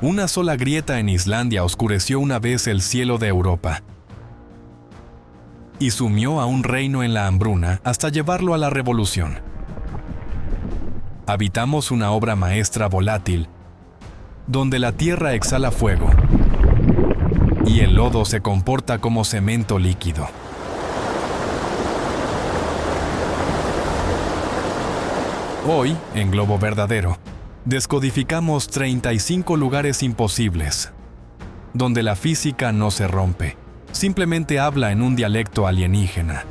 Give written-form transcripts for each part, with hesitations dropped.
Una sola grieta en Islandia oscureció una vez el cielo de Europa y sumió a un reino en la hambruna hasta llevarlo a la revolución. Habitamos una obra maestra volátil, donde la tierra exhala fuego y el lodo se comporta como cemento líquido. Hoy, en Globo Verdadero, descodificamos 35 lugares imposibles, donde la física no se rompe, simplemente habla en un dialecto alienígena.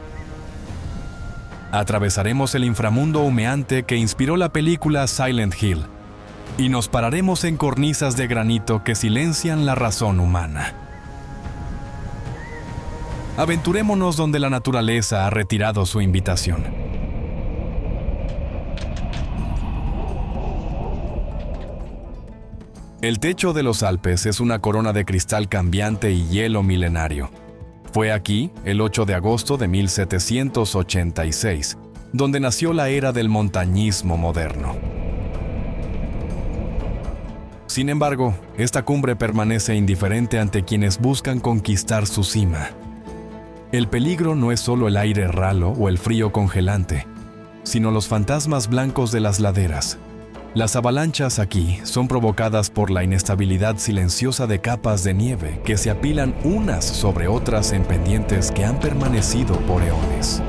Atravesaremos el inframundo humeante que inspiró la película Silent Hill, y nos pararemos en cornisas de granito que silencian la razón humana. Aventurémonos donde la naturaleza ha retirado su invitación. El techo de los Alpes es una corona de cristal cambiante y hielo milenario. Fue aquí, el 8 de agosto de 1786, donde nació la era del montañismo moderno. Sin embargo, esta cumbre permanece indiferente ante quienes buscan conquistar su cima. El peligro no es solo el aire ralo o el frío congelante, sino los fantasmas blancos de las laderas. Las avalanchas aquí son provocadas por la inestabilidad silenciosa de capas de nieve que se apilan unas sobre otras en pendientes que han permanecido por eones.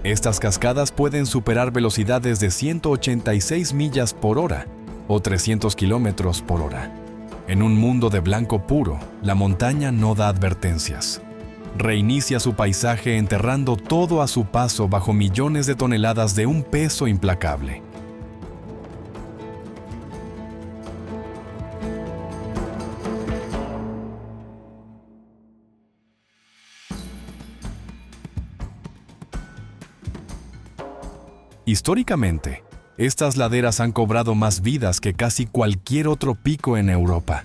Estas cascadas pueden superar velocidades de 186 millas por hora o 300 kilómetros por hora. En un mundo de blanco puro, la montaña no da advertencias. Reinicia su paisaje enterrando todo a su paso bajo millones de toneladas de un peso implacable. Históricamente, estas laderas han cobrado más vidas que casi cualquier otro pico en Europa.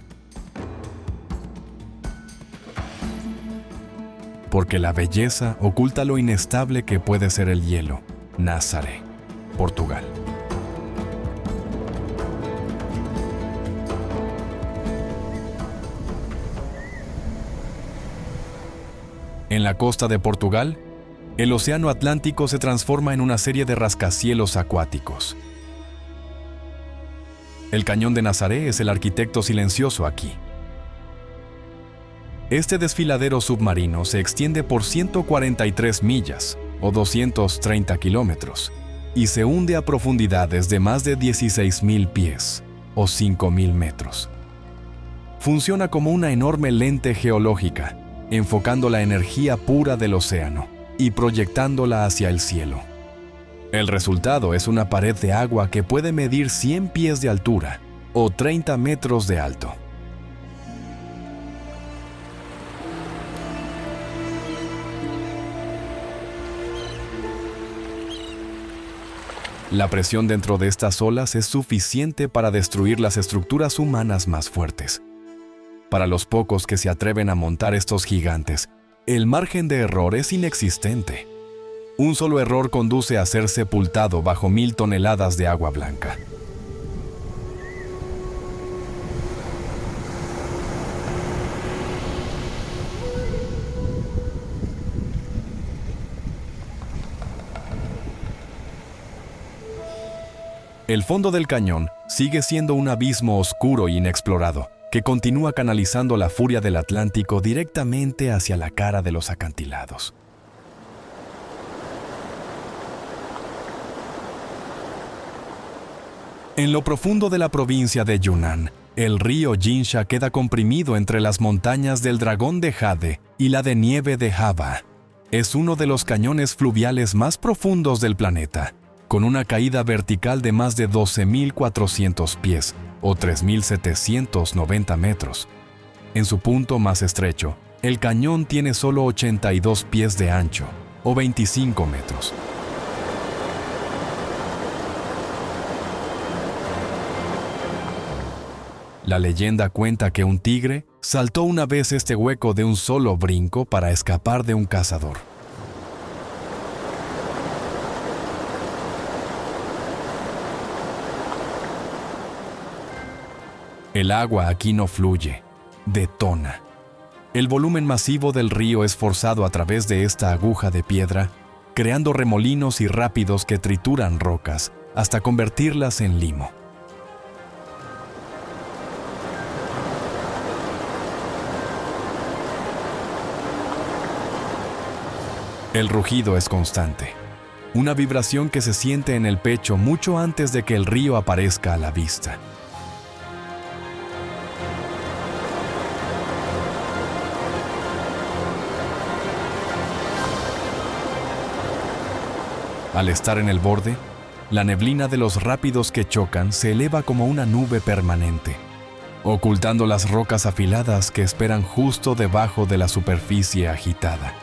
Porque la belleza oculta lo inestable que puede ser el hielo. Nazaré, Portugal. En la costa de Portugal, el océano Atlántico se transforma en una serie de rascacielos acuáticos. El cañón de Nazaré es el arquitecto silencioso aquí. Este desfiladero submarino se extiende por 143 millas, o 230 kilómetros, y se hunde a profundidades de más de 16,000 pies, o 5,000 metros. Funciona como una enorme lente geológica, enfocando la energía pura del océano y proyectándola hacia el cielo. El resultado es una pared de agua que puede medir 100 pies de altura, o 30 metros de alto. La presión dentro de estas olas es suficiente para destruir las estructuras humanas más fuertes. Para los pocos que se atreven a montar estos gigantes, el margen de error es inexistente. Un solo error conduce a ser sepultado bajo 1,000 toneladas de agua blanca. El fondo del cañón sigue siendo un abismo oscuro e inexplorado, que continúa canalizando la furia del Atlántico directamente hacia la cara de los acantilados. En lo profundo de la provincia de Yunnan, el río Jinsha queda comprimido entre las montañas del Dragón de Jade y la de nieve de Java. Es uno de los cañones fluviales más profundos del planeta, con una caída vertical de más de 12,400 pies, o 3,790 metros. En su punto más estrecho, el cañón tiene solo 82 pies de ancho, o 25 metros. La leyenda cuenta que un tigre saltó una vez este hueco de un solo brinco para escapar de un cazador. El agua aquí no fluye, detona. El volumen masivo del río es forzado a través de esta aguja de piedra, creando remolinos y rápidos que trituran rocas hasta convertirlas en limo. El rugido es constante, una vibración que se siente en el pecho mucho antes de que el río aparezca a la vista. Al estar en el borde, la neblina de los rápidos que chocan se eleva como una nube permanente, ocultando las rocas afiladas que esperan justo debajo de la superficie agitada.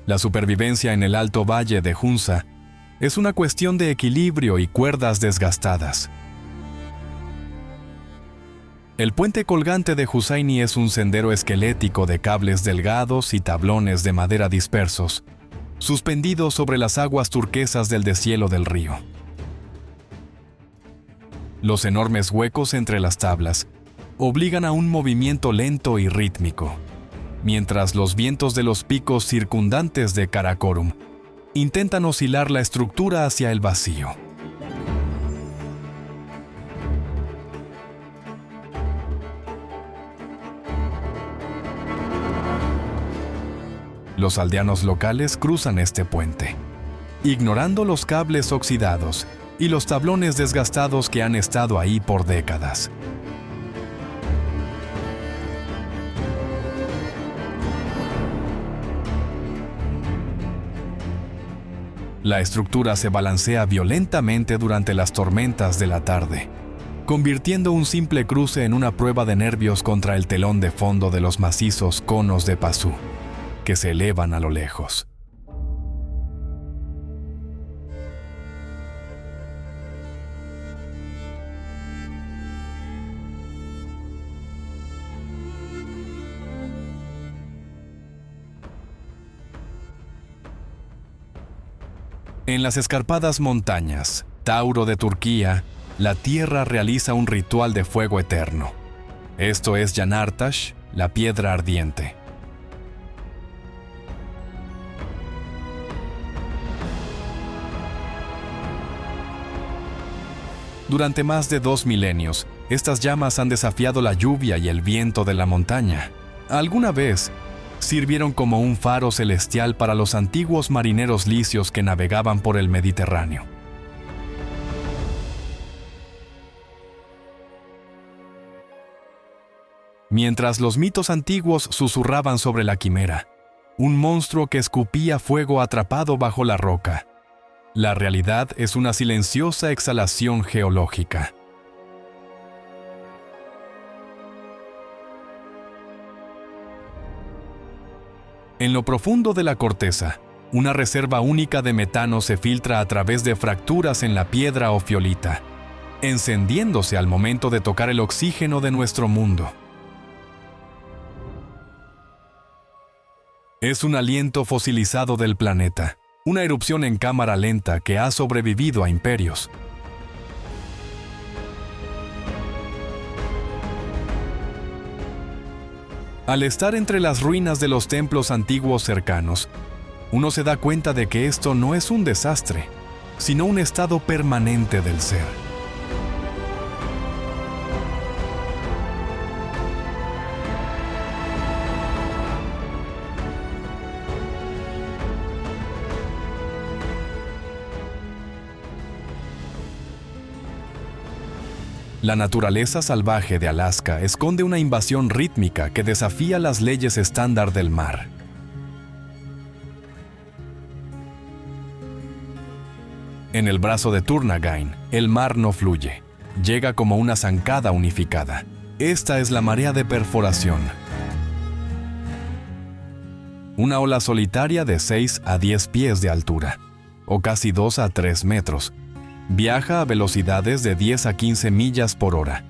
La supervivencia en el alto valle de Hunza es una cuestión de equilibrio y cuerdas desgastadas. El puente colgante de Hussaini es un sendero esquelético de cables delgados y tablones de madera dispersos, suspendidos sobre las aguas turquesas del deshielo del río. Los enormes huecos entre las tablas obligan a un movimiento lento y rítmico, mientras los vientos de los picos circundantes de Karakorum intentan oscilar la estructura hacia el vacío. Los aldeanos locales cruzan este puente, ignorando los cables oxidados y los tablones desgastados que han estado ahí por décadas. La estructura se balancea violentamente durante las tormentas de la tarde, convirtiendo un simple cruce en una prueba de nervios contra el telón de fondo de los macizos conos de Pasú, que se elevan a lo lejos. En las escarpadas montañas, Tauro de Turquía, la tierra realiza un ritual de fuego eterno. Esto es Yanartash, la piedra ardiente. Durante más de 2 milenios, estas llamas han desafiado la lluvia y el viento de la montaña. Alguna vez, sirvieron como un faro celestial para los antiguos marineros licios que navegaban por el Mediterráneo. Mientras los mitos antiguos susurraban sobre la quimera, un monstruo que escupía fuego atrapado bajo la roca, la realidad es una silenciosa exhalación geológica. En lo profundo de la corteza, una reserva única de metano se filtra a través de fracturas en la piedra ofiolita, encendiéndose al momento de tocar el oxígeno de nuestro mundo. Es un aliento fosilizado del planeta, una erupción en cámara lenta que ha sobrevivido a imperios. Al estar entre las ruinas de los templos antiguos cercanos, uno se da cuenta de que esto no es un desastre, sino un estado permanente del ser. La naturaleza salvaje de Alaska esconde una invasión rítmica que desafía las leyes estándar del mar. En el brazo de Turnagain, el mar no fluye. Llega como una zancada unificada. Esta es la marea de perforación. Una ola solitaria de 6 a 10 pies de altura, o casi 2 a 3 metros, viaja a velocidades de 10 a 15 millas por hora,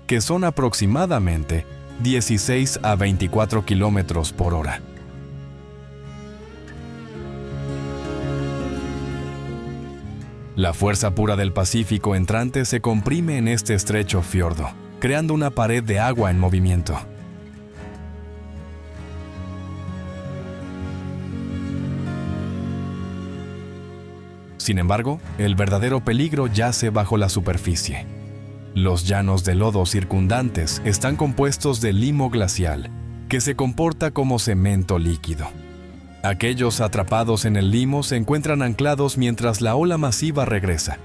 que son aproximadamente 16 a 24 kilómetros por hora. La fuerza pura del Pacífico entrante se comprime en este estrecho fiordo, creando una pared de agua en movimiento. Sin embargo, el verdadero peligro yace bajo la superficie. Los llanos de lodo circundantes están compuestos de limo glacial, que se comporta como cemento líquido. Aquellos atrapados en el limo se encuentran anclados mientras la ola masiva regresa.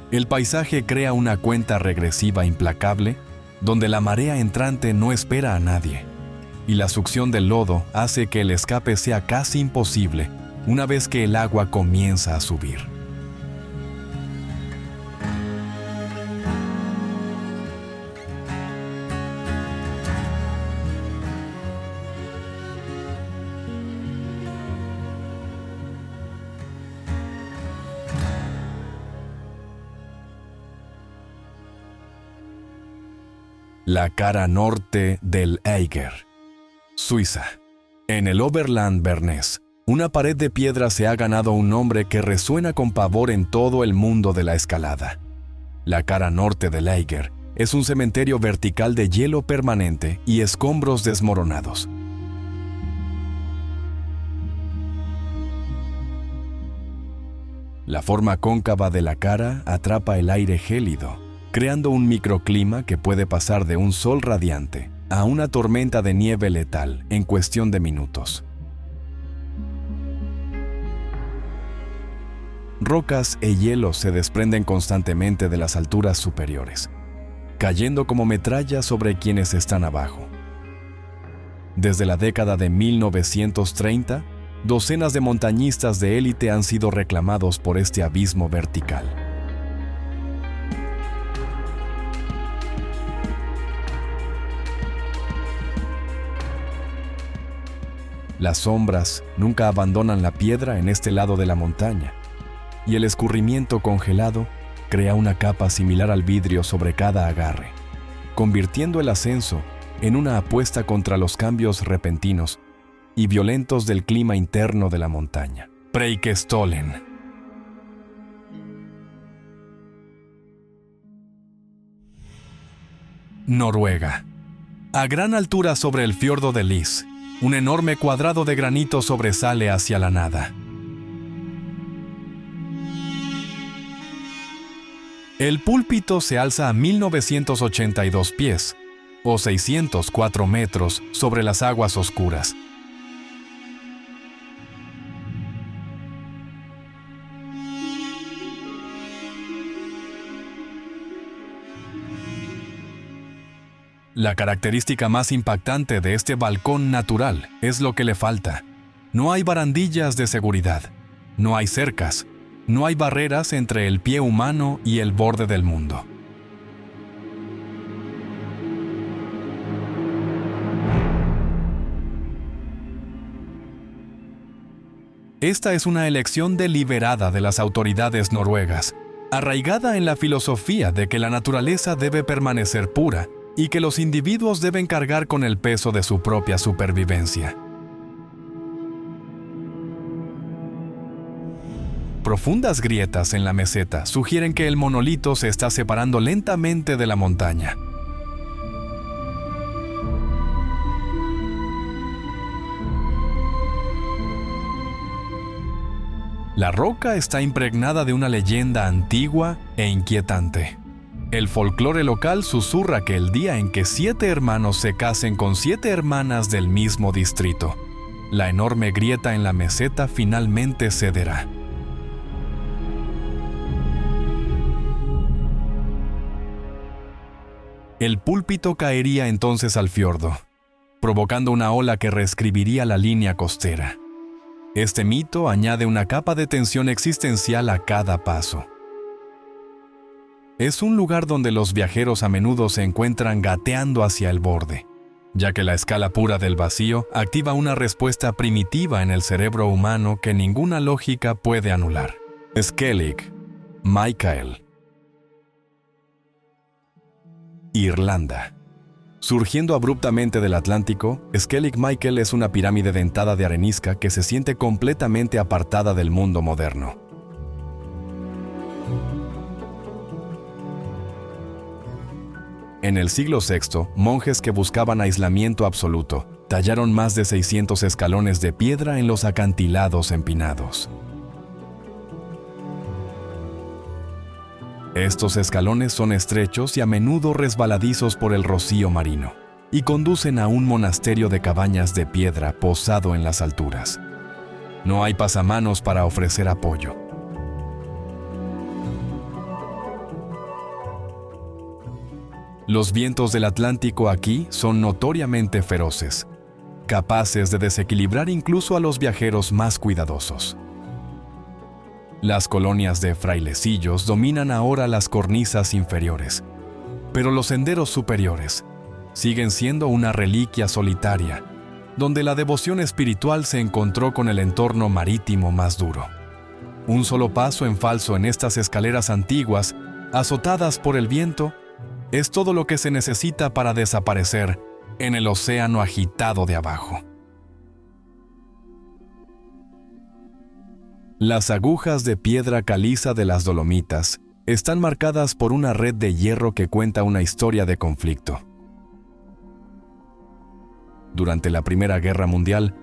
El paisaje crea una cuenta regresiva implacable, donde la marea entrante no espera a nadie, y la succión del lodo hace que el escape sea casi imposible una vez que el agua comienza a subir. La cara norte del Eiger, Suiza. En el Oberland bernés, una pared de piedra se ha ganado un nombre que resuena con pavor en todo el mundo de la escalada. La cara norte del Eiger es un cementerio vertical de hielo permanente y escombros desmoronados. La forma cóncava de la cara atrapa el aire gélido, creando un microclima que puede pasar de un sol radiante a una tormenta de nieve letal en cuestión de minutos. Rocas e hielo se desprenden constantemente de las alturas superiores, cayendo como metralla sobre quienes están abajo. Desde la década de 1930, docenas de montañistas de élite han sido reclamados por este abismo vertical. Las sombras nunca abandonan la piedra en este lado de la montaña, y el escurrimiento congelado crea una capa similar al vidrio sobre cada agarre, convirtiendo el ascenso en una apuesta contra los cambios repentinos y violentos del clima interno de la montaña. Preikestolen. Noruega. A gran altura sobre el fiordo de Lys, un enorme cuadrado de granito sobresale hacia la nada. El púlpito se alza a 1982 pies, o 604 metros, sobre las aguas oscuras. La característica más impactante de este balcón natural es lo que le falta. No hay barandillas de seguridad, no hay cercas, no hay barreras entre el pie humano y el borde del mundo. Esta es una elección deliberada de las autoridades noruegas, arraigada en la filosofía de que la naturaleza debe permanecer pura y que los individuos deben cargar con el peso de su propia supervivencia. Profundas grietas en la meseta sugieren que el monolito se está separando lentamente de la montaña. La roca está impregnada de una leyenda antigua e inquietante. El folclore local susurra que el día en que 7 hermanos se casen con 7 hermanas del mismo distrito, la enorme grieta en la meseta finalmente cederá. El púlpito caería entonces al fiordo, provocando una ola que reescribiría la línea costera. Este mito añade una capa de tensión existencial a cada paso. Es un lugar donde los viajeros a menudo se encuentran gateando hacia el borde, ya que la escala pura del vacío activa una respuesta primitiva en el cerebro humano que ninguna lógica puede anular. Skellig, Michael. Irlanda. Surgiendo abruptamente del Atlántico, Skellig Michael es una pirámide dentada de arenisca que se siente completamente apartada del mundo moderno. En el siglo VI, monjes que buscaban aislamiento absoluto tallaron más de 600 escalones de piedra en los acantilados empinados. Estos escalones son estrechos y a menudo resbaladizos por el rocío marino, y conducen a un monasterio de cabañas de piedra posado en las alturas. No hay pasamanos para ofrecer apoyo. Los vientos del Atlántico aquí son notoriamente feroces, capaces de desequilibrar incluso a los viajeros más cuidadosos. Las colonias de frailecillos dominan ahora las cornisas inferiores, pero los senderos superiores siguen siendo una reliquia solitaria, donde la devoción espiritual se encontró con el entorno marítimo más duro. Un solo paso en falso en estas escaleras antiguas, azotadas por el viento, es todo lo que se necesita para desaparecer en el océano agitado de abajo. Las agujas de piedra caliza de las Dolomitas están marcadas por una red de hierro que cuenta una historia de conflicto. Durante la Primera Guerra Mundial,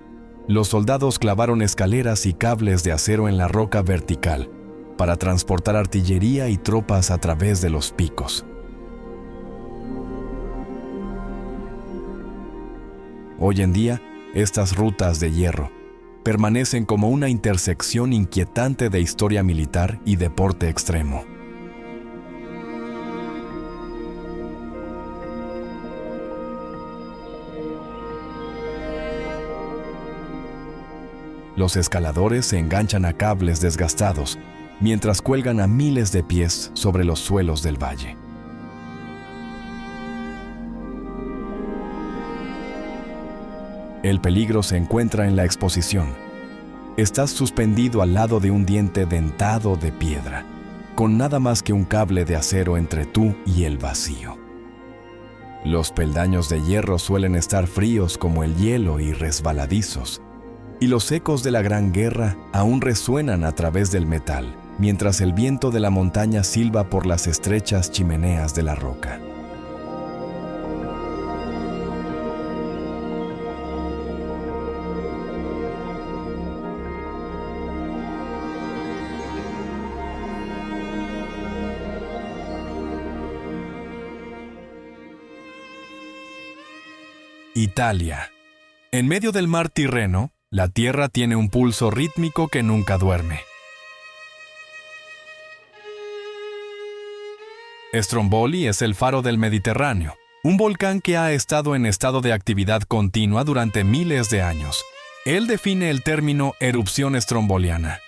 los soldados clavaron escaleras y cables de acero en la roca vertical para transportar artillería y tropas a través de los picos. Hoy en día, estas rutas de hierro permanecen como una intersección inquietante de historia militar y deporte extremo. Los escaladores se enganchan a cables desgastados mientras cuelgan a miles de pies sobre los suelos del valle. El peligro se encuentra en la exposición. Estás suspendido al lado de un diente dentado de piedra, con nada más que un cable de acero entre tú y el vacío. Los peldaños de hierro suelen estar fríos como el hielo y resbaladizos, y los ecos de la Gran Guerra aún resuenan a través del metal, mientras el viento de la montaña silba por las estrechas chimeneas de la roca. Italia. En medio del mar Tirreno, la tierra tiene un pulso rítmico que nunca duerme. Stromboli es el faro del Mediterráneo, un volcán que ha estado en estado de actividad continua durante miles de años. Él define el término erupción stromboliana.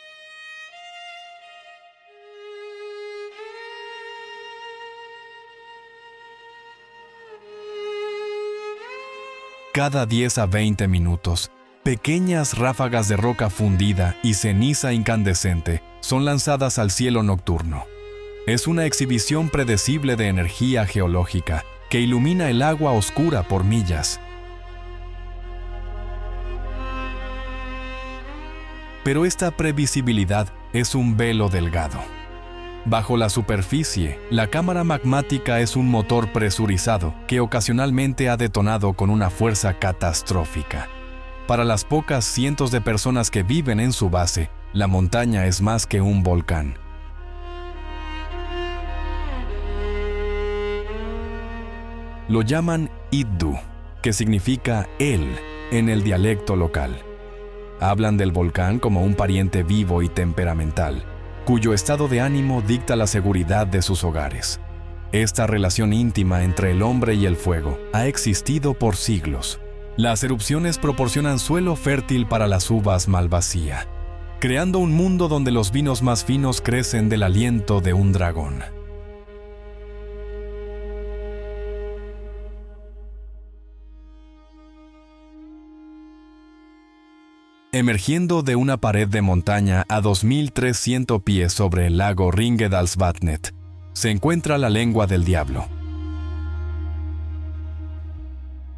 Cada 10 a 20 minutos, pequeñas ráfagas de roca fundida y ceniza incandescente son lanzadas al cielo nocturno. Es una exhibición predecible de energía geológica que ilumina el agua oscura por millas. Pero esta previsibilidad es un velo delgado. Bajo la superficie, la cámara magmática es un motor presurizado que ocasionalmente ha detonado con una fuerza catastrófica. Para las pocas cientos de personas que viven en su base, la montaña es más que un volcán. Lo llaman Iddu, que significa él en el dialecto local. Hablan del volcán como un pariente vivo y temperamental, cuyo estado de ánimo dicta la seguridad de sus hogares. Esta relación íntima entre el hombre y el fuego ha existido por siglos. Las erupciones proporcionan suelo fértil para las uvas Malvasía, creando un mundo donde los vinos más finos crecen del aliento de un dragón. Emergiendo de una pared de montaña a 2.300 pies sobre el lago Ringedalsvatnet, se encuentra la lengua del diablo.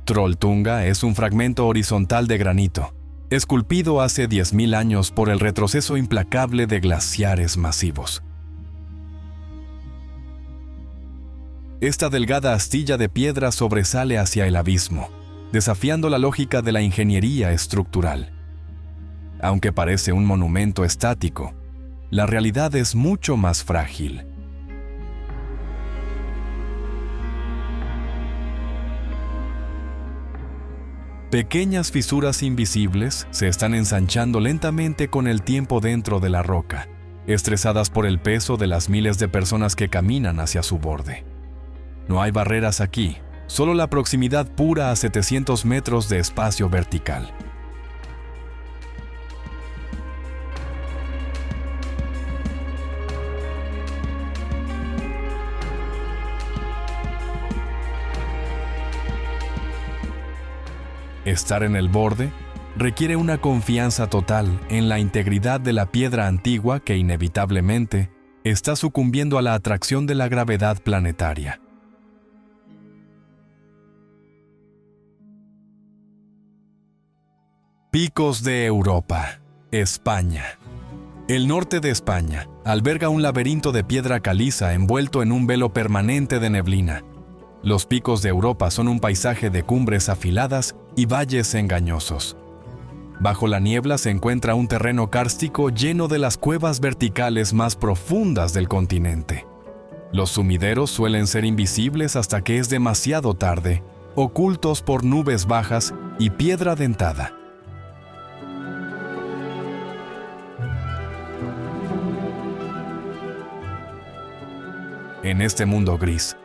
Trolltunga es un fragmento horizontal de granito, esculpido hace 10.000 años por el retroceso implacable de glaciares masivos. Esta delgada astilla de piedra sobresale hacia el abismo, desafiando la lógica de la ingeniería estructural. Aunque parece un monumento estático, la realidad es mucho más frágil. Pequeñas fisuras invisibles se están ensanchando lentamente con el tiempo dentro de la roca, estresadas por el peso de las miles de personas que caminan hacia su borde. No hay barreras aquí, solo la proximidad pura a 700 metros de espacio vertical. Estar en el borde requiere una confianza total en la integridad de la piedra antigua que inevitablemente está sucumbiendo a la atracción de la gravedad planetaria. Picos de Europa, España. El norte de España alberga un laberinto de piedra caliza envuelto en un velo permanente de neblina. Los picos de Europa son un paisaje de cumbres afiladas y valles engañosos. Bajo la niebla se encuentra un terreno kárstico lleno de las cuevas verticales más profundas del continente. Los sumideros suelen ser invisibles hasta que es demasiado tarde, ocultos por nubes bajas y piedra dentada. En este mundo gris,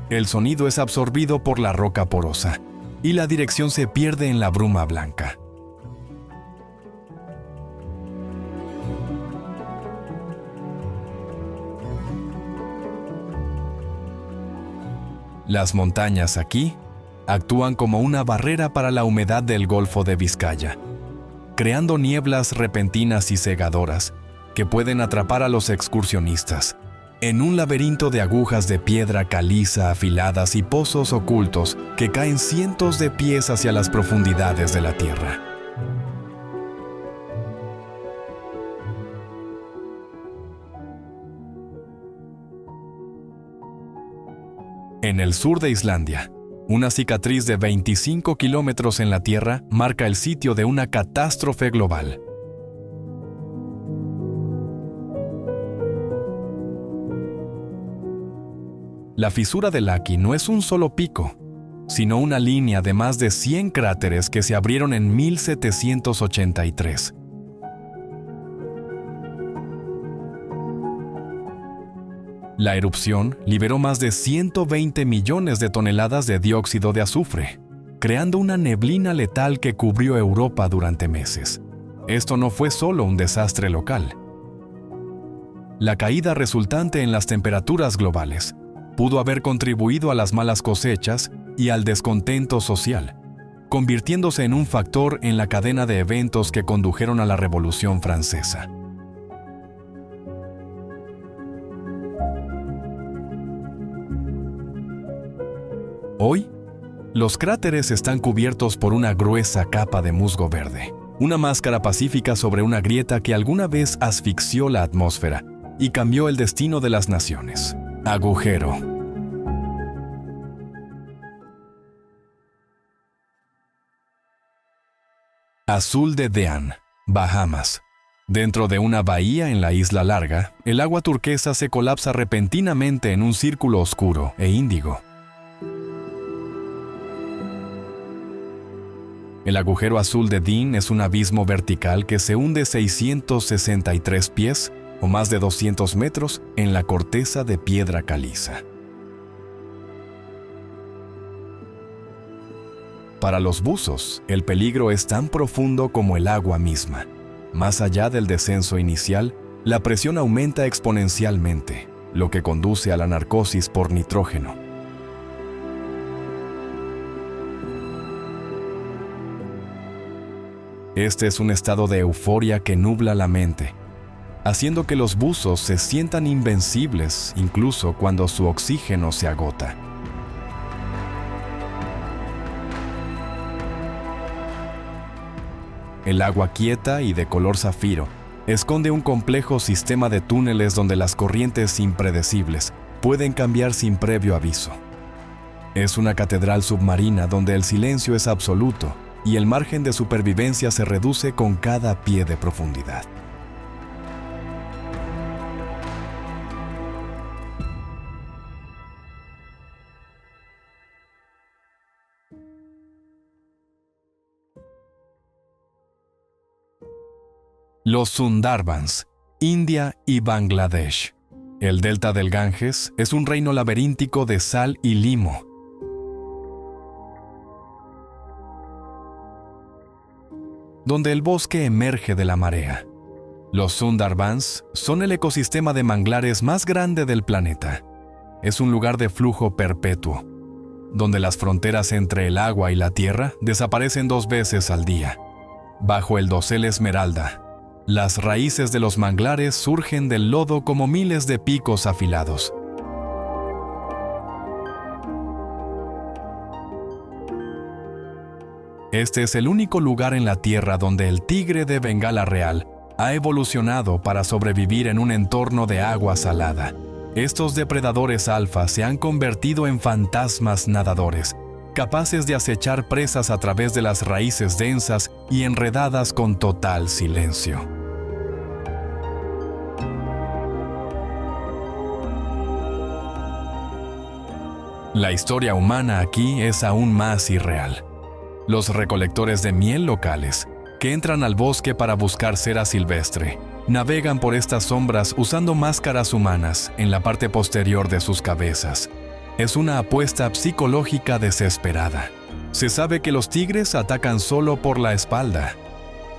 el sonido es absorbido por la roca porosa y la dirección se pierde en la bruma blanca. Las montañas aquí actúan como una barrera para la humedad del Golfo de Vizcaya, creando nieblas repentinas y cegadoras que pueden atrapar a los excursionistas en un laberinto de agujas de piedra caliza afiladas y pozos ocultos que caen cientos de pies hacia las profundidades de la tierra. En el sur de Islandia, una cicatriz de 25 kilómetros en la tierra marca el sitio de una catástrofe global. La fisura de Laki no es un solo pico, sino una línea de más de 100 cráteres que se abrieron en 1783. La erupción liberó más de 120 millones de toneladas de dióxido de azufre, creando una neblina letal que cubrió Europa durante meses. Esto no fue solo un desastre local. La caída resultante en las temperaturas globales pudo haber contribuido a las malas cosechas y al descontento social, convirtiéndose en un factor en la cadena de eventos que condujeron a la Revolución Francesa. Hoy, los cráteres están cubiertos por una gruesa capa de musgo verde, una máscara pacífica sobre una grieta que alguna vez asfixió la atmósfera y cambió el destino de las naciones. Agujero. Azul de Dean, Bahamas. Dentro de una bahía en la isla larga, el agua turquesa se colapsa repentinamente en un círculo oscuro e índigo. El agujero azul de Dean es un abismo vertical que se hunde 663 pies o más de 200 metros en la corteza de piedra caliza. Para los buzos, el peligro es tan profundo como el agua misma. Más allá del descenso inicial, la presión aumenta exponencialmente, lo que conduce a la narcosis por nitrógeno. Este es un estado de euforia que nubla la mente, haciendo que los buzos se sientan invencibles incluso cuando su oxígeno se agota. El agua quieta y de color zafiro esconde un complejo sistema de túneles donde las corrientes impredecibles pueden cambiar sin previo aviso. Es una catedral submarina donde el silencio es absoluto y el margen de supervivencia se reduce con cada pie de profundidad. Los Sundarbans, India y Bangladesh. El delta del Ganges es un reino laberíntico de sal y limo. Donde el bosque emerge de la marea. Los Sundarbans son el ecosistema de manglares más grande del planeta. Es un lugar de flujo perpetuo, donde las fronteras entre el agua y la tierra desaparecen 2 veces al día. Bajo el dosel esmeralda, las raíces de los manglares surgen del lodo como miles de picos afilados. Este es el único lugar en la Tierra donde el tigre de Bengala real ha evolucionado para sobrevivir en un entorno de agua salada. Estos depredadores alfa se han convertido en fantasmas nadadores, capaces de acechar presas a través de las raíces densas y enredadas con total silencio. La historia humana aquí es aún más irreal. Los recolectores de miel locales, que entran al bosque para buscar cera silvestre, navegan por estas sombras usando máscaras humanas en la parte posterior de sus cabezas. Es una apuesta psicológica desesperada. Se sabe que los tigres atacan solo por la espalda,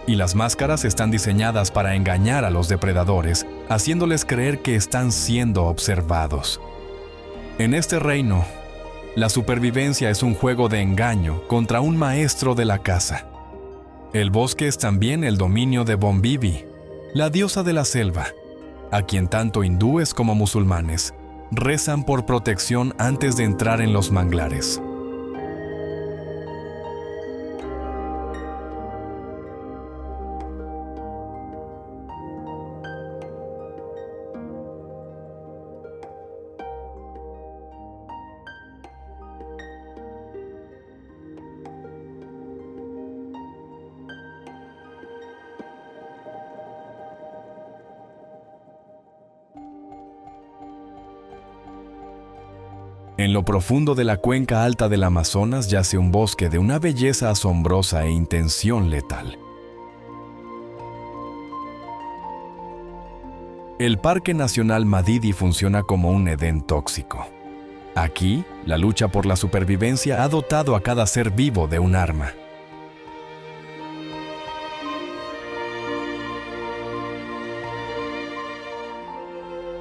y las máscaras están diseñadas para engañar a los depredadores, haciéndoles creer que están siendo observados. En este reino, la supervivencia es un juego de engaño contra un maestro de la caza. El bosque es también el dominio de Bombibi, la diosa de la selva, a quien tanto hindúes como musulmanes rezan por protección antes de entrar en los manglares. En lo profundo de la cuenca alta del Amazonas yace un bosque de una belleza asombrosa e intención letal. El Parque Nacional Madidi funciona como un Edén tóxico. Aquí, la lucha por la supervivencia ha dotado a cada ser vivo de un arma.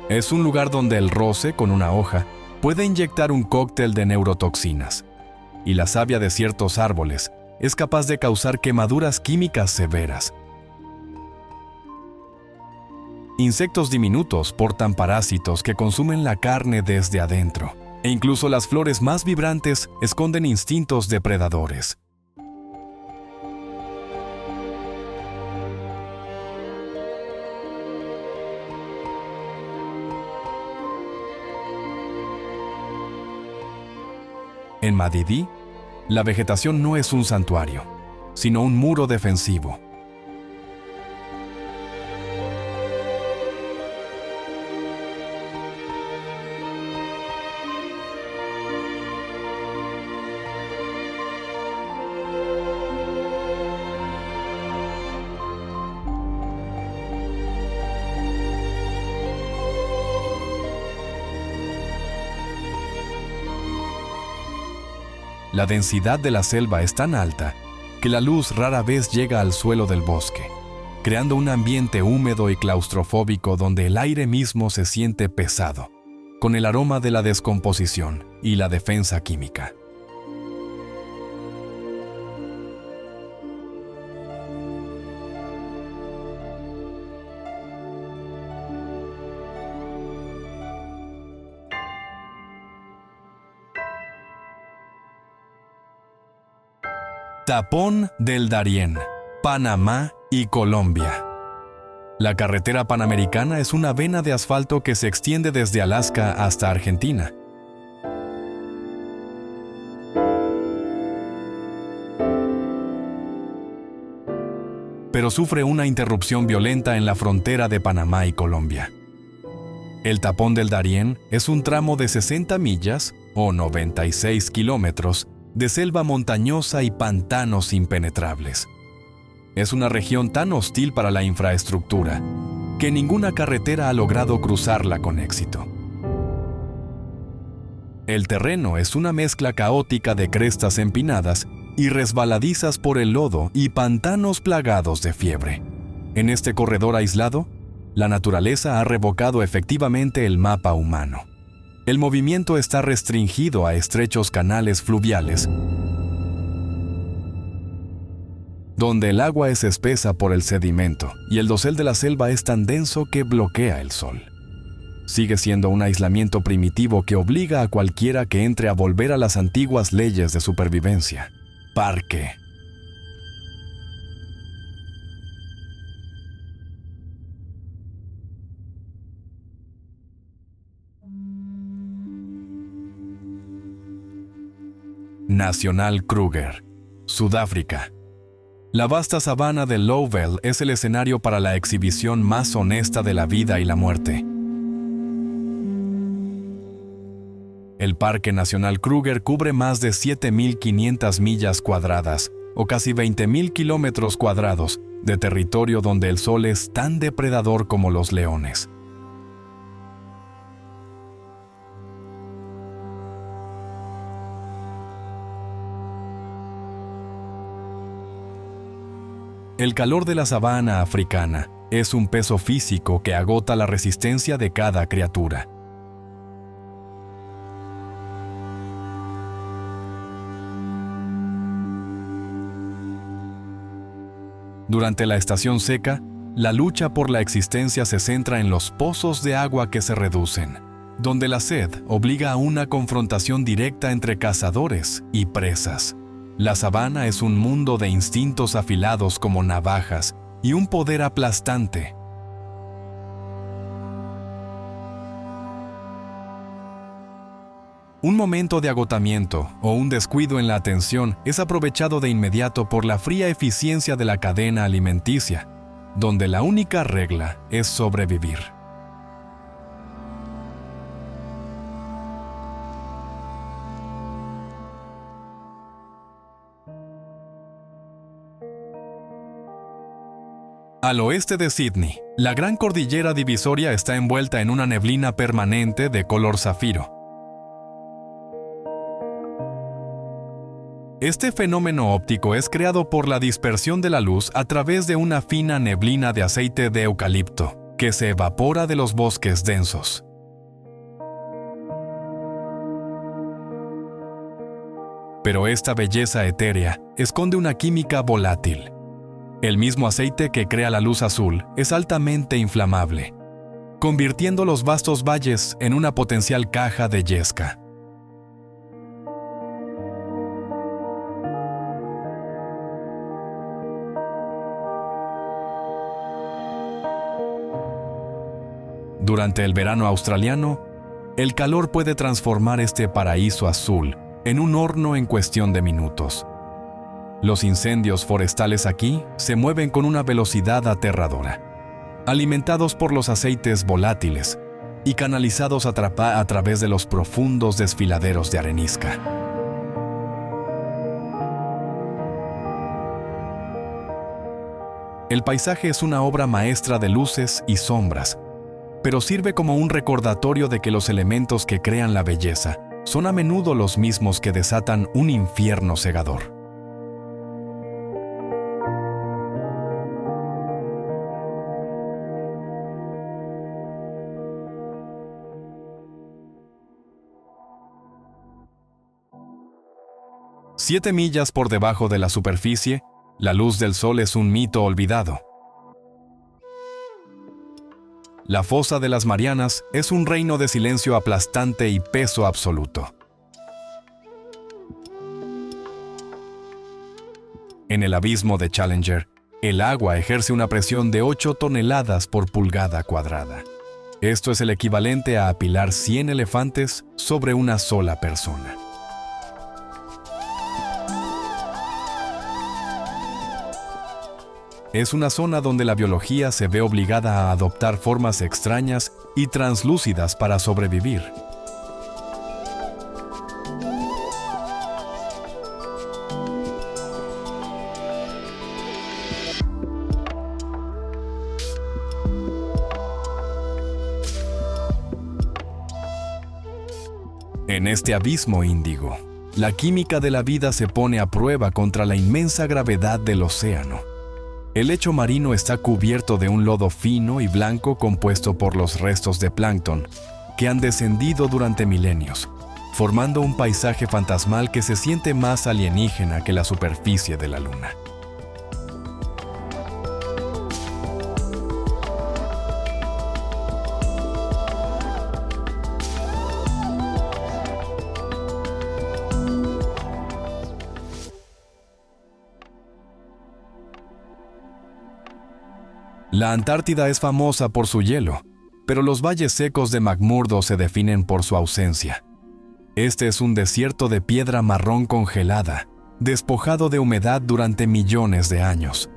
Es un lugar donde el roce con una hoja puede inyectar un cóctel de neurotoxinas, y la savia de ciertos árboles es capaz de causar quemaduras químicas severas. Insectos diminutos portan parásitos que consumen la carne desde adentro, e incluso las flores más vibrantes esconden instintos depredadores. En Madidi, la vegetación no es un santuario, sino un muro defensivo. La densidad de la selva es tan alta que la luz rara vez llega al suelo del bosque, creando un ambiente húmedo y claustrofóbico donde el aire mismo se siente pesado, con el aroma de la descomposición y la defensa química. Tapón del Darién, Panamá y Colombia. La carretera panamericana es una vena de asfalto que se extiende desde Alaska hasta Argentina. Pero sufre una interrupción violenta en la frontera de Panamá y Colombia. El Tapón del Darién es un tramo de 60 millas o 96 kilómetros de selva montañosa y pantanos impenetrables. Es una región tan hostil para la infraestructura que ninguna carretera ha logrado cruzarla con éxito. El terreno es una mezcla caótica de crestas empinadas y resbaladizas por el lodo y pantanos plagados de fiebre. En este corredor aislado, la naturaleza ha revocado efectivamente el mapa humano. El movimiento está restringido a estrechos canales fluviales, donde el agua es espesa por el sedimento y el dosel de la selva es tan denso que bloquea el sol. Sigue siendo un aislamiento primitivo que obliga a cualquiera que entre a volver a las antiguas leyes de supervivencia. Parque. Nacional Kruger, Sudáfrica. La vasta sabana de Lowveld es el escenario para la exhibición más honesta de la vida y la muerte. El Parque Nacional Kruger cubre más de 7.500 millas cuadradas, o casi 20.000 kilómetros cuadrados, de territorio donde el sol es tan depredador como los leones. El calor de la sabana africana es un peso físico que agota la resistencia de cada criatura. Durante la estación seca, la lucha por la existencia se centra en los pozos de agua que se reducen, donde la sed obliga a una confrontación directa entre cazadores y presas. La sabana es un mundo de instintos afilados como navajas y un poder aplastante. Un momento de agotamiento o un descuido en la atención es aprovechado de inmediato por la fría eficiencia de la cadena alimenticia, donde la única regla es sobrevivir. Al oeste de Sídney, la gran cordillera divisoria está envuelta en una neblina permanente de color zafiro. Este fenómeno óptico es creado por la dispersión de la luz a través de una fina neblina de aceite de eucalipto, que se evapora de los bosques densos. Pero esta belleza etérea esconde una química volátil. El mismo aceite que crea la luz azul es altamente inflamable, convirtiendo los vastos valles en una potencial caja de yesca. Durante el verano australiano, el calor puede transformar este paraíso azul en un horno en cuestión de minutos. Los incendios forestales aquí se mueven con una velocidad aterradora, alimentados por los aceites volátiles y canalizados a través de los profundos desfiladeros de arenisca. El paisaje es una obra maestra de luces y sombras, pero sirve como un recordatorio de que los elementos que crean la belleza son a menudo los mismos que desatan un infierno cegador. Siete millas por debajo de la superficie, la luz del sol es un mito olvidado. La fosa de las Marianas es un reino de silencio aplastante y peso absoluto. En el abismo de Challenger, el agua ejerce una presión de 8 toneladas por pulgada cuadrada. Esto es el equivalente a apilar 100 elefantes sobre una sola persona. Es una zona donde la biología se ve obligada a adoptar formas extrañas y translúcidas para sobrevivir. En este abismo índigo, la química de la vida se pone a prueba contra la inmensa gravedad del océano. El lecho marino está cubierto de un lodo fino y blanco compuesto por los restos de plancton que han descendido durante milenios, formando un paisaje fantasmal que se siente más alienígena que la superficie de la Luna. La Antártida es famosa por su hielo, pero los valles secos de McMurdo se definen por su ausencia. Este es un desierto de piedra marrón congelada, despojado de humedad durante millones de años.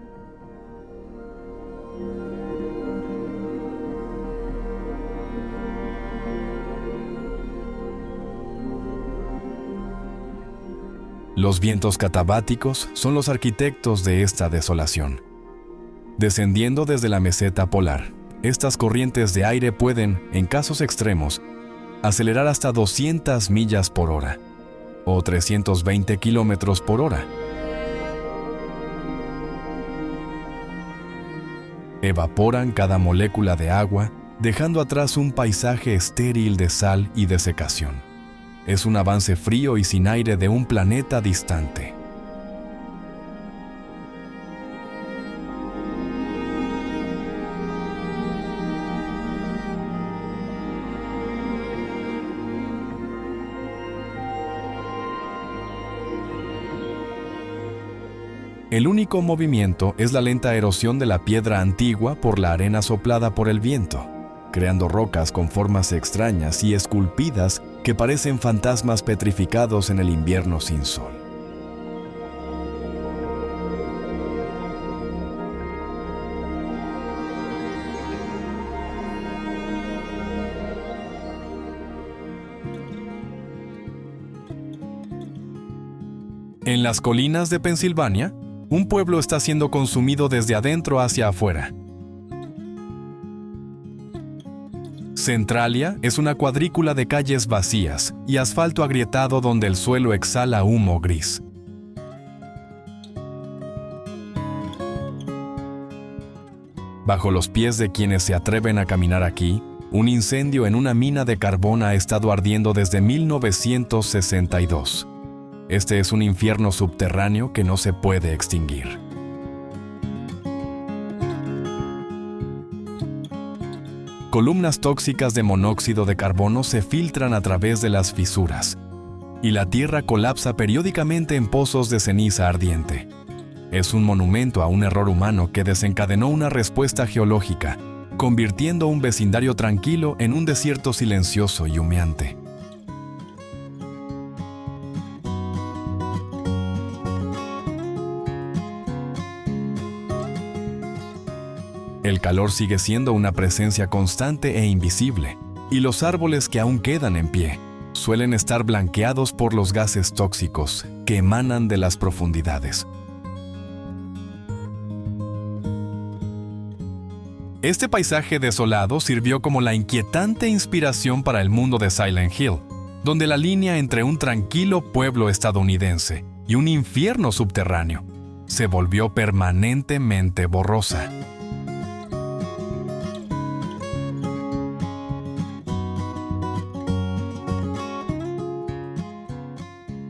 Los vientos catabáticos son los arquitectos de esta desolación. Descendiendo desde la meseta polar, estas corrientes de aire pueden, en casos extremos, acelerar hasta 200 millas por hora o 320 kilómetros por hora. Evaporan cada molécula de agua, dejando atrás un paisaje estéril de sal y desecación. Es un avance frío y sin aire de un planeta distante. El único movimiento es la lenta erosión de la piedra antigua por la arena soplada por el viento, creando rocas con formas extrañas y esculpidas que parecen fantasmas petrificados en el invierno sin sol. En las colinas de Pensilvania, un pueblo está siendo consumido desde adentro hacia afuera. Centralia es una cuadrícula de calles vacías y asfalto agrietado donde el suelo exhala humo gris. Bajo los pies de quienes se atreven a caminar aquí, un incendio en una mina de carbón ha estado ardiendo desde 1962. Este es un infierno subterráneo que no se puede extinguir. Columnas tóxicas de monóxido de carbono se filtran a través de las fisuras, y la tierra colapsa periódicamente en pozos de ceniza ardiente. Es un monumento a un error humano que desencadenó una respuesta geológica, convirtiendo un vecindario tranquilo en un desierto silencioso y humeante. El calor sigue siendo una presencia constante e invisible, y los árboles que aún quedan en pie suelen estar blanqueados por los gases tóxicos que emanan de las profundidades. Este paisaje desolado sirvió como la inquietante inspiración para el mundo de Silent Hill, donde la línea entre un tranquilo pueblo estadounidense y un infierno subterráneo se volvió permanentemente borrosa.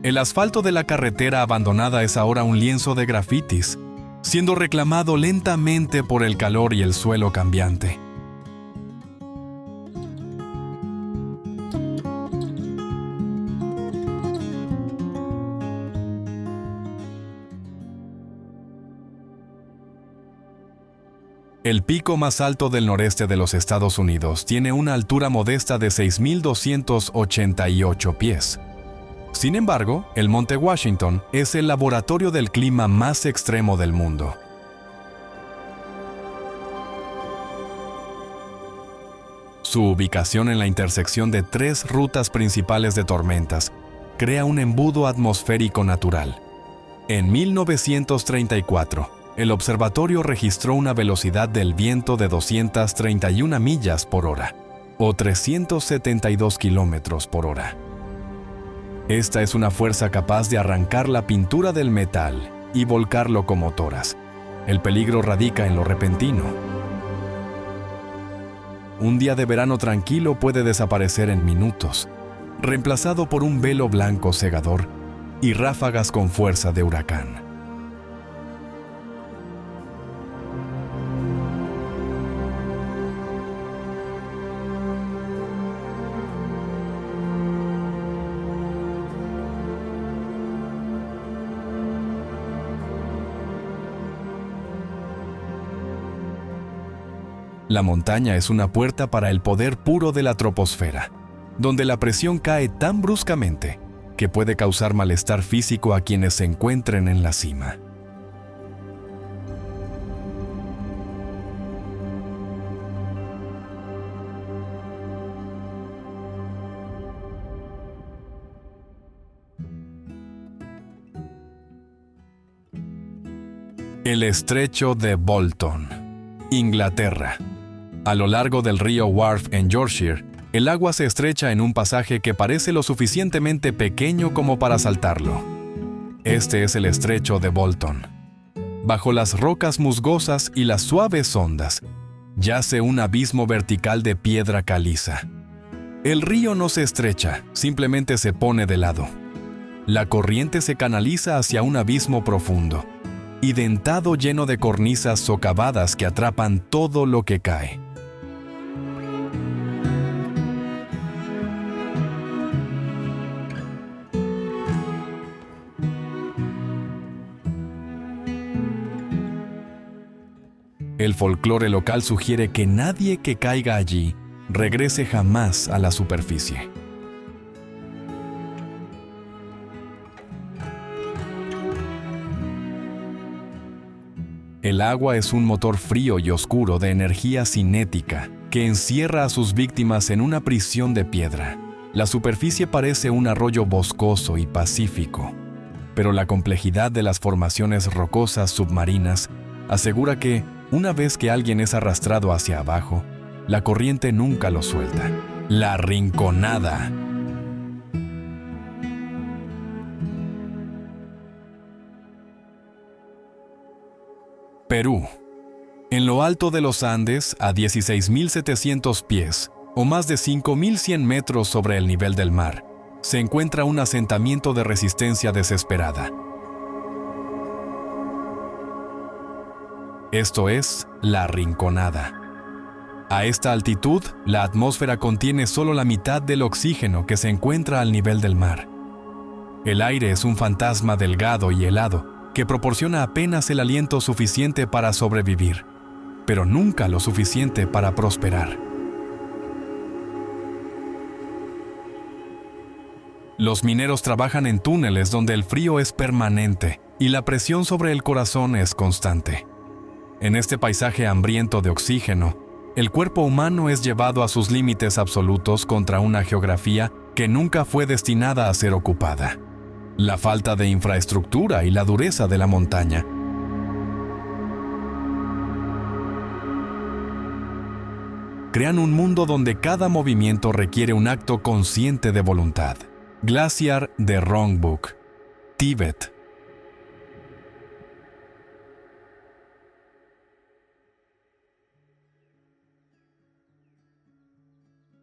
El asfalto de la carretera abandonada es ahora un lienzo de grafitis, siendo reclamado lentamente por el calor y el suelo cambiante. El pico más alto del noreste de los Estados Unidos tiene una altura modesta de 6.288 pies. Sin embargo, el Monte Washington es el laboratorio del clima más extremo del mundo. Su ubicación en la intersección de 3 rutas principales de tormentas crea un embudo atmosférico natural. En 1934, el observatorio registró una velocidad del viento de 231 millas por hora, o 372 kilómetros por hora. Esta es una fuerza capaz de arrancar la pintura del metal y volcar locomotoras. El peligro radica en lo repentino. Un día de verano tranquilo puede desaparecer en minutos, reemplazado por un velo blanco cegador y ráfagas con fuerza de huracán. La montaña es una puerta para el poder puro de la troposfera, donde la presión cae tan bruscamente que puede causar malestar físico a quienes se encuentren en la cima. El estrecho de Bolton, Inglaterra. A lo largo del río Wharfe en Yorkshire, el agua se estrecha en un pasaje que parece lo suficientemente pequeño como para saltarlo. Este es el estrecho de Bolton. Bajo las rocas musgosas y las suaves ondas, yace un abismo vertical de piedra caliza. El río no se estrecha, simplemente se pone de lado. La corriente se canaliza hacia un abismo profundo y dentado lleno de cornisas socavadas que atrapan todo lo que cae. El folclore local sugiere que nadie que caiga allí regrese jamás a la superficie. El agua es un motor frío y oscuro de energía cinética que encierra a sus víctimas en una prisión de piedra. La superficie parece un arroyo boscoso y pacífico, pero la complejidad de las formaciones rocosas submarinas asegura que, una vez que alguien es arrastrado hacia abajo, la corriente nunca lo suelta. La Rinconada. Perú. En lo alto de los Andes, a 16.700 pies, o más de 5.100 metros sobre el nivel del mar, se encuentra un asentamiento de resistencia desesperada. Esto es La Rinconada. A esta altitud, la atmósfera contiene solo la mitad del oxígeno que se encuentra al nivel del mar. El aire es un fantasma delgado y helado que proporciona apenas el aliento suficiente para sobrevivir, pero nunca lo suficiente para prosperar. Los mineros trabajan en túneles donde el frío es permanente y la presión sobre el corazón es constante. En este paisaje hambriento de oxígeno, el cuerpo humano es llevado a sus límites absolutos contra una geografía que nunca fue destinada a ser ocupada. La falta de infraestructura y la dureza de la montaña. Crean un mundo donde cada movimiento requiere un acto consciente de voluntad. Glaciar de Rongbuk, Tíbet.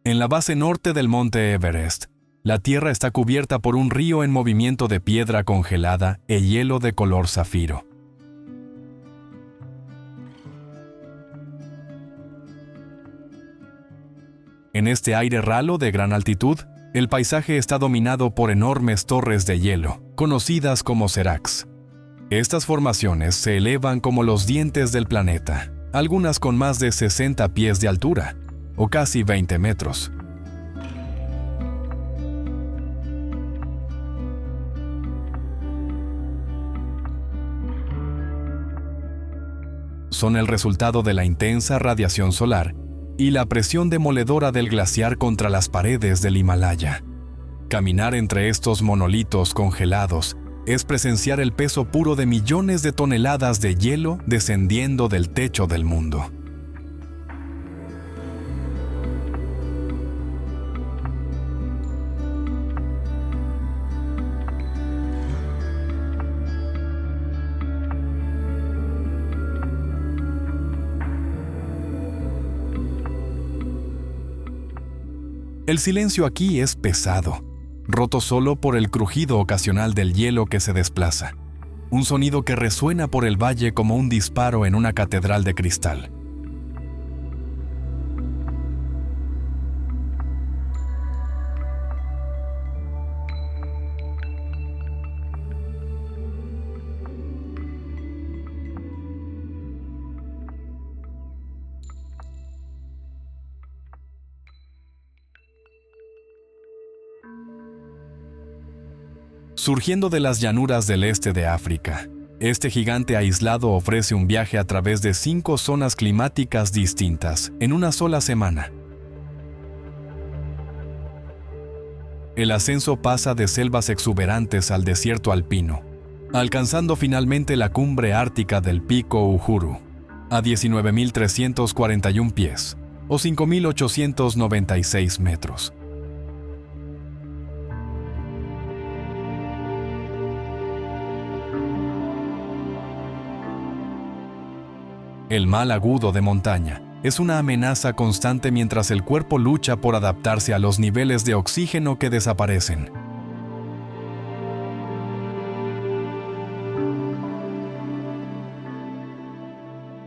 En la base norte del monte Everest, la tierra está cubierta por un río en movimiento de piedra congelada e hielo de color zafiro. En este aire ralo de gran altitud, el paisaje está dominado por enormes torres de hielo, conocidas como seracs. Estas formaciones se elevan como los dientes del planeta, algunas con más de 60 pies de altura, o casi 20 metros. Son el resultado de la intensa radiación solar y la presión demoledora del glaciar contra las paredes del Himalaya. Caminar entre estos monolitos congelados es presenciar el peso puro de millones de toneladas de hielo descendiendo del techo del mundo. El silencio aquí es pesado, roto solo por el crujido ocasional del hielo que se desplaza, un sonido que resuena por el valle como un disparo en una catedral de cristal. Surgiendo de las llanuras del este de África, este gigante aislado ofrece un viaje a través de 5 zonas climáticas distintas en una sola semana. El ascenso pasa de selvas exuberantes al desierto alpino, alcanzando finalmente la cumbre ártica del Pico Uhuru, a 19.341 pies, o 5.896 metros. El mal agudo de montaña es una amenaza constante mientras el cuerpo lucha por adaptarse a los niveles de oxígeno que desaparecen.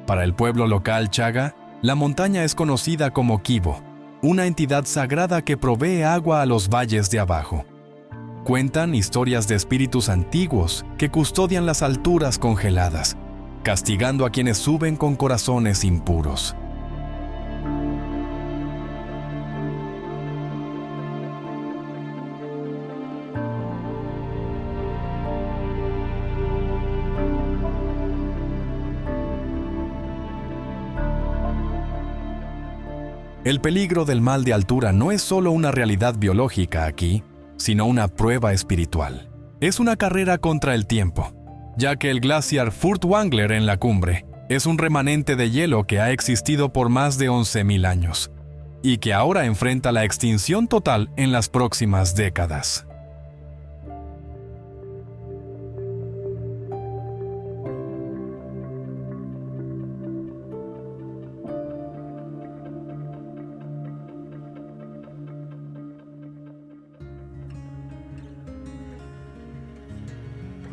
Para el pueblo local chaga, la montaña es conocida como Kibo, una entidad sagrada que provee agua a los valles de abajo. Cuentan historias de espíritus antiguos que custodian las alturas congeladas, castigando a quienes suben con corazones impuros. El peligro del mal de altura no es solo una realidad biológica aquí, sino una prueba espiritual. Es una carrera contra el tiempo, ya que el glaciar Furtwängler en la cumbre es un remanente de hielo que ha existido por más de 11.000 años y que ahora enfrenta la extinción total en las próximas décadas.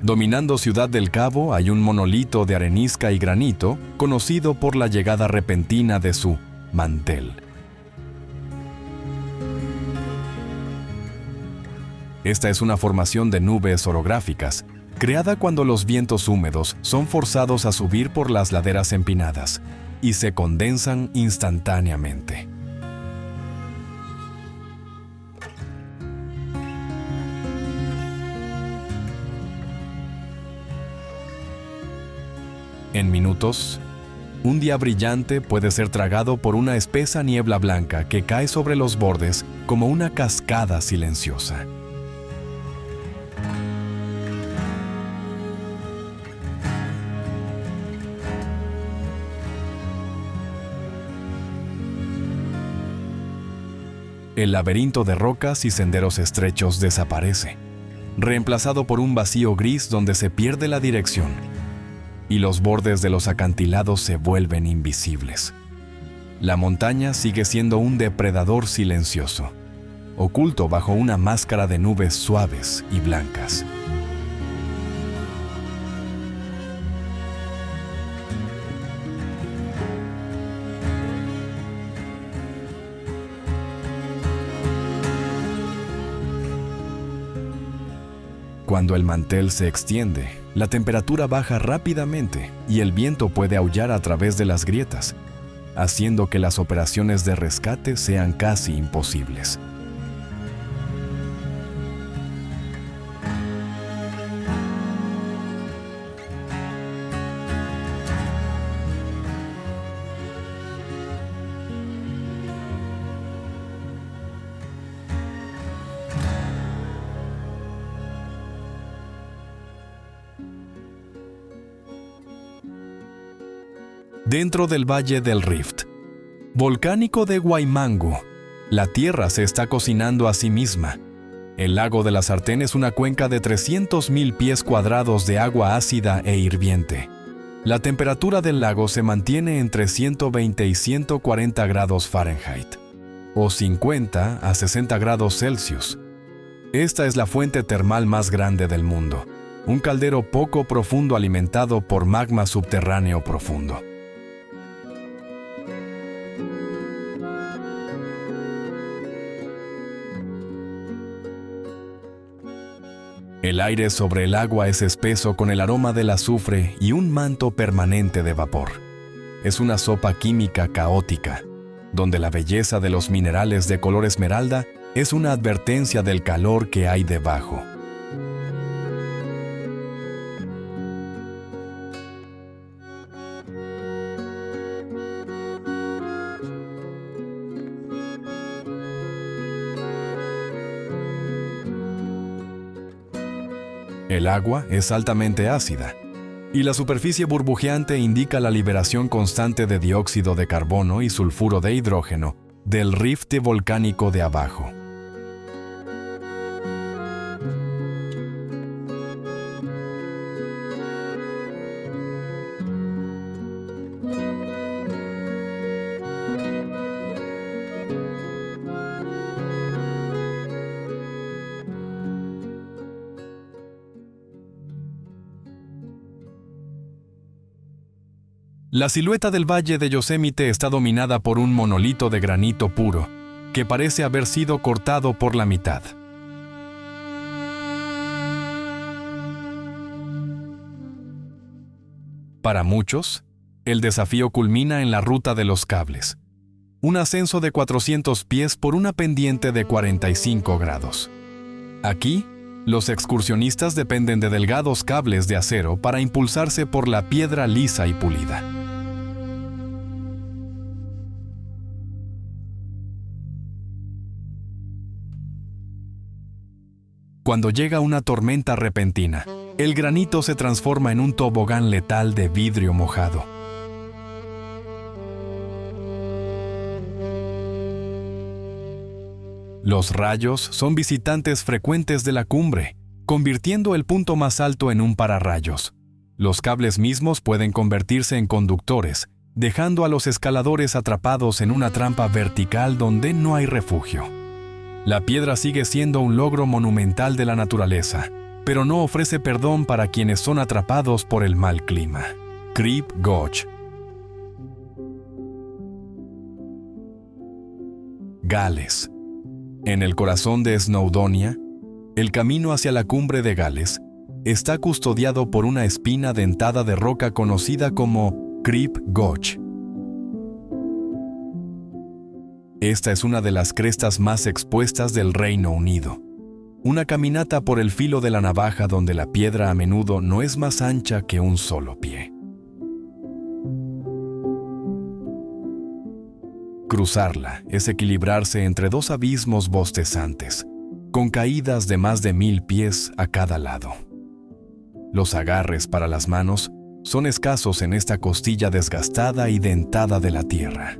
Dominando Ciudad del Cabo hay un monolito de arenisca y granito conocido por la llegada repentina de su mantel. Esta es una formación de nubes orográficas, creada cuando los vientos húmedos son forzados a subir por las laderas empinadas y se condensan instantáneamente. En minutos, un día brillante puede ser tragado por una espesa niebla blanca que cae sobre los bordes como una cascada silenciosa. El laberinto de rocas y senderos estrechos desaparece, reemplazado por un vacío gris donde se pierde la dirección, y los bordes de los acantilados se vuelven invisibles. La montaña sigue siendo un depredador silencioso, oculto bajo una máscara de nubes suaves y blancas. Cuando el mantel se extiende, la temperatura baja rápidamente y el viento puede aullar a través de las grietas, haciendo que las operaciones de rescate sean casi imposibles. Dentro del Valle del Rift volcánico de Waimangu, la Tierra se está cocinando a sí misma. El lago de la Sartén es una cuenca de 300.000 pies cuadrados de agua ácida e hirviente. La temperatura del lago se mantiene entre 120 y 140 grados Fahrenheit, o 50 a 60 grados Celsius. Esta es la fuente termal más grande del mundo, un caldero poco profundo alimentado por magma subterráneo profundo. El aire sobre el agua es espeso con el aroma del azufre y un manto permanente de vapor. Es una sopa química caótica, donde la belleza de los minerales de color esmeralda es una advertencia del calor que hay debajo. El agua es altamente ácida, y la superficie burbujeante indica la liberación constante de dióxido de carbono y sulfuro de hidrógeno del rift volcánico de abajo. La silueta del Valle de Yosemite está dominada por un monolito de granito puro, que parece haber sido cortado por la mitad. Para muchos, el desafío culmina en la Ruta de los Cables, un ascenso de 400 pies por una pendiente de 45 grados. Aquí, los excursionistas dependen de delgados cables de acero para impulsarse por la piedra lisa y pulida. Cuando llega una tormenta repentina, el granito se transforma en un tobogán letal de vidrio mojado. Los rayos son visitantes frecuentes de la cumbre, convirtiendo el punto más alto en un pararrayos. Los cables mismos pueden convertirse en conductores, dejando a los escaladores atrapados en una trampa vertical donde no hay refugio. La piedra sigue siendo un logro monumental de la naturaleza, pero no ofrece perdón para quienes son atrapados por el mal clima. Creep Gulch. Gales. En el corazón de Snowdonia, el camino hacia la cumbre de Gales está custodiado por una espina dentada de roca conocida como Creep Gulch. Esta es una de las crestas más expuestas del Reino Unido. Una caminata por el filo de la navaja donde la piedra a menudo no es más ancha que un solo pie. Cruzarla es equilibrarse entre dos abismos bostezantes, con caídas de más de 1000 pies a cada lado. Los agarres para las manos son escasos en esta costilla desgastada y dentada de la tierra.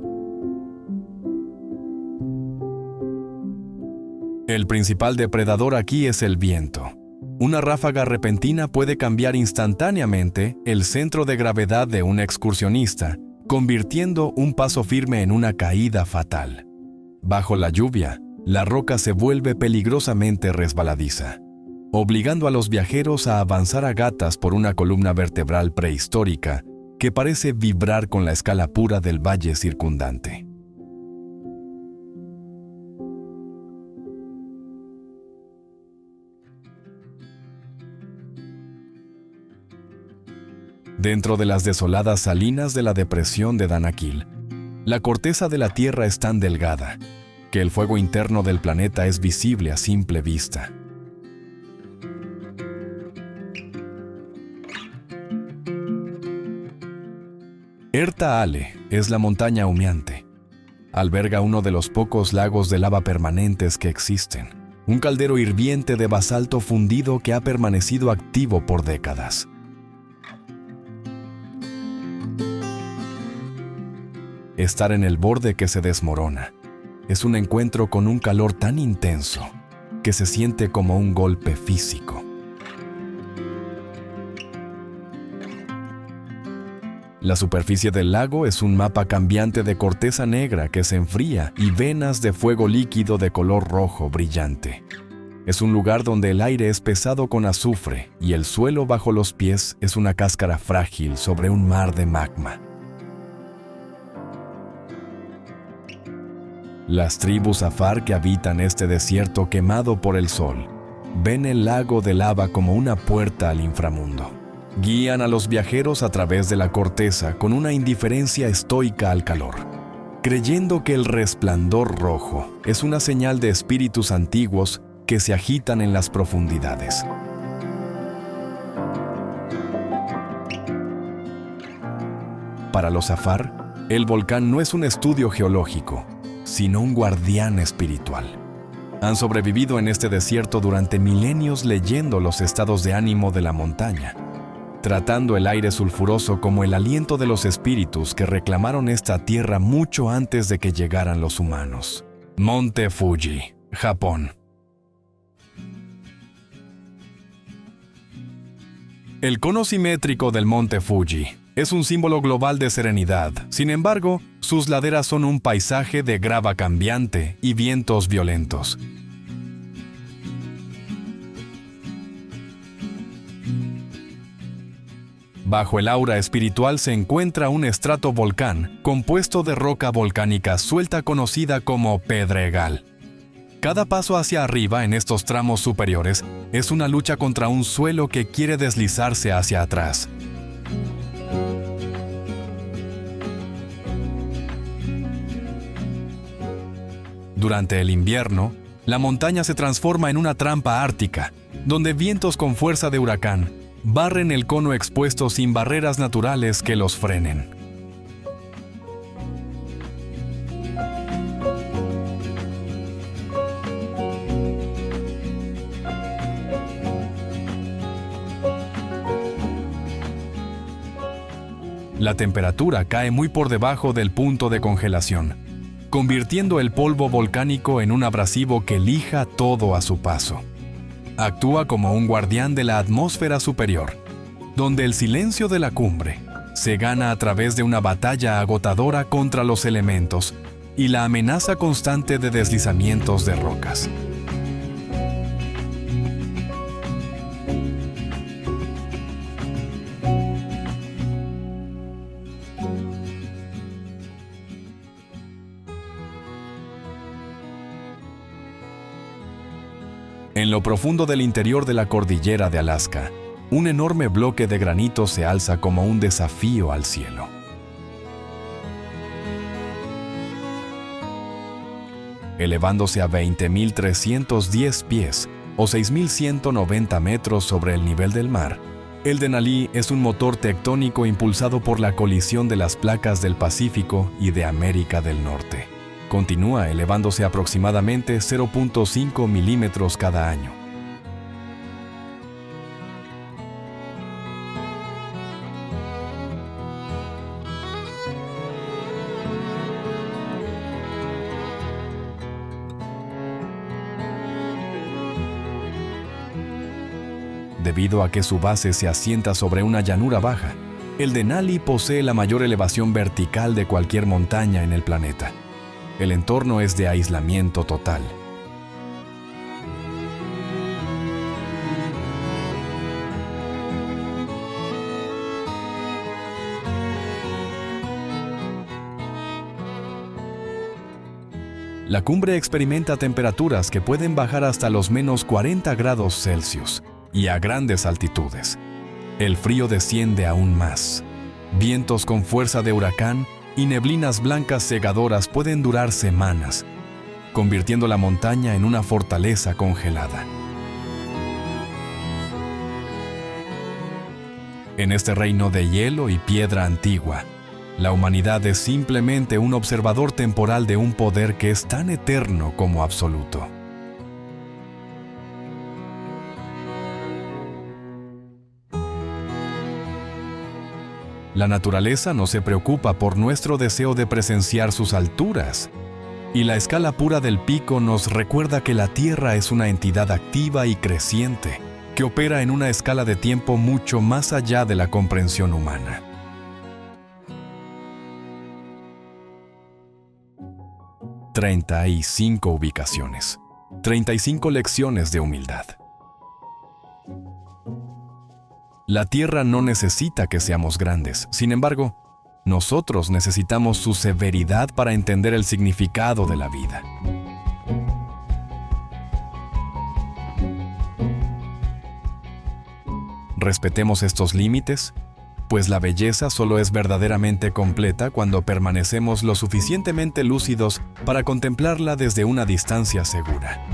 El principal depredador aquí es el viento. Una ráfaga repentina puede cambiar instantáneamente el centro de gravedad de un excursionista, convirtiendo un paso firme en una caída fatal. Bajo la lluvia, la roca se vuelve peligrosamente resbaladiza, obligando a los viajeros a avanzar a gatas por una columna vertebral prehistórica que parece vibrar con la escala pura del valle circundante. Dentro de las desoladas salinas de la depresión de Danakil, la corteza de la Tierra es tan delgada que el fuego interno del planeta es visible a simple vista. Erta Ale es la montaña humeante. Alberga uno de los pocos lagos de lava permanentes que existen, un caldero hirviente de basalto fundido que ha permanecido activo por décadas. Estar en el borde que se desmorona es un encuentro con un calor tan intenso que se siente como un golpe físico. La superficie del lago es un mapa cambiante de corteza negra que se enfría y venas de fuego líquido de color rojo brillante. Es un lugar donde el aire es pesado con azufre y el suelo bajo los pies es una cáscara frágil sobre un mar de magma. Las tribus Afar que habitan este desierto quemado por el sol ven el lago de lava como una puerta al inframundo. Guían a los viajeros a través de la corteza con una indiferencia estoica al calor, creyendo que el resplandor rojo es una señal de espíritus antiguos que se agitan en las profundidades. Para los Afar, el volcán no es un estudio geológico, sino un guardián espiritual. Han sobrevivido en este desierto durante milenios leyendo los estados de ánimo de la montaña, tratando el aire sulfuroso como el aliento de los espíritus que reclamaron esta tierra mucho antes de que llegaran los humanos. Monte Fuji, Japón. El cono simétrico del Monte Fuji es un símbolo global de serenidad. Sin embargo, sus laderas son un paisaje de grava cambiante y vientos violentos. Bajo el aura espiritual se encuentra un estratovolcán compuesto de roca volcánica suelta conocida como pedregal. Cada paso hacia arriba en estos tramos superiores es una lucha contra un suelo que quiere deslizarse hacia atrás. Durante el invierno, la montaña se transforma en una trampa ártica, donde vientos con fuerza de huracán barren el cono expuesto sin barreras naturales que los frenen. La temperatura cae muy por debajo del punto de congelación, convirtiendo el polvo volcánico en un abrasivo que lija todo a su paso. Actúa como un guardián de la atmósfera superior, donde el silencio de la cumbre se gana a través de una batalla agotadora contra los elementos y la amenaza constante de deslizamientos de rocas. En lo profundo del interior de la cordillera de Alaska, un enorme bloque de granito se alza como un desafío al cielo. Elevándose a 20.310 pies o 6.190 metros sobre el nivel del mar, el Denali es un motor tectónico impulsado por la colisión de las placas del Pacífico y de América del Norte. Continúa elevándose aproximadamente 0.5 milímetros cada año. Debido a que su base se asienta sobre una llanura baja, el Denali posee la mayor elevación vertical de cualquier montaña en el planeta. El entorno es de aislamiento total. La cumbre experimenta temperaturas que pueden bajar hasta los -40 grados Celsius y a grandes altitudes. El frío desciende aún más. Vientos con fuerza de huracán y neblinas blancas cegadoras pueden durar semanas, convirtiendo la montaña en una fortaleza congelada. En este reino de hielo y piedra antigua, la humanidad es simplemente un observador temporal de un poder que es tan eterno como absoluto. La naturaleza no se preocupa por nuestro deseo de presenciar sus alturas, y la escala pura del pico nos recuerda que la Tierra es una entidad activa y creciente, que opera en una escala de tiempo mucho más allá de la comprensión humana. «35 ubicaciones, 35 lecciones de humildad». La Tierra no necesita que seamos grandes, sin embargo, nosotros necesitamos su severidad para entender el significado de la vida. Respetemos estos límites, pues la belleza solo es verdaderamente completa cuando permanecemos lo suficientemente lúcidos para contemplarla desde una distancia segura.